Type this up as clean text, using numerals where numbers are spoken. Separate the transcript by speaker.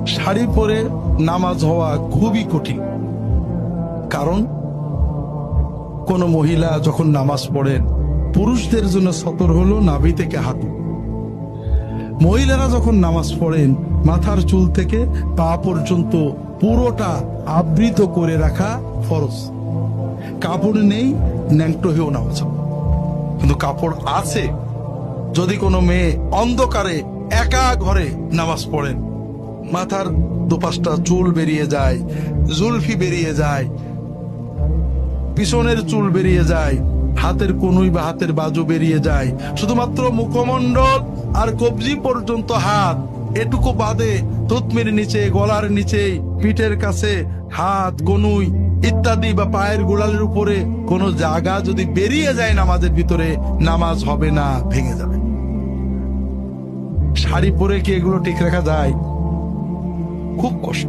Speaker 1: শাড়ি পরে নামাজ হওয়া খুবই কঠিন। কারণ কোন মহিলা যখন নামাজ পড়েন, পুরুষদের জন্য সতর হলো নাভি থেকে হাঁটু। মহিলারা যখন নামাজ পড়েন, মাথার চুল থেকে পা পর্যন্ত পুরোটা আবৃত করে রাখা ফরজ। কাপড় নেই, ন্যাংটো হয়েও নামাজ হবে। কিন্তু কাপড় আছে, যদি কোনো মেয়ে অন্ধকারে একা ঘরে নামাজ পড়েন, মাথার দুপাশটা চুল বেরিয়ে যায়, জুলফি বেরিয়ে যায়, পিছনের চুল বেরিয়ে যায়, হাতের কনুই বা হাতের বাজু বেরিয়ে যায়, শুধুমাত্র মুখমণ্ডল আর কবজি পর্যন্ত হাত, এটুকু বাদে থুতনির নিচে, গলার নিচে, পিঠের কাছে, হাত, কনুই ইত্যাদি বা পায়ের গোড়ালির উপরে কোন জায়গা যদি বেরিয়ে যায় নামাজের ভিতরে, নামাজ হবে না, ভেঙে যাবে। শাড়ি পরে কি এগুলো ঠিক রাখা যায়? খুব কষ্ট।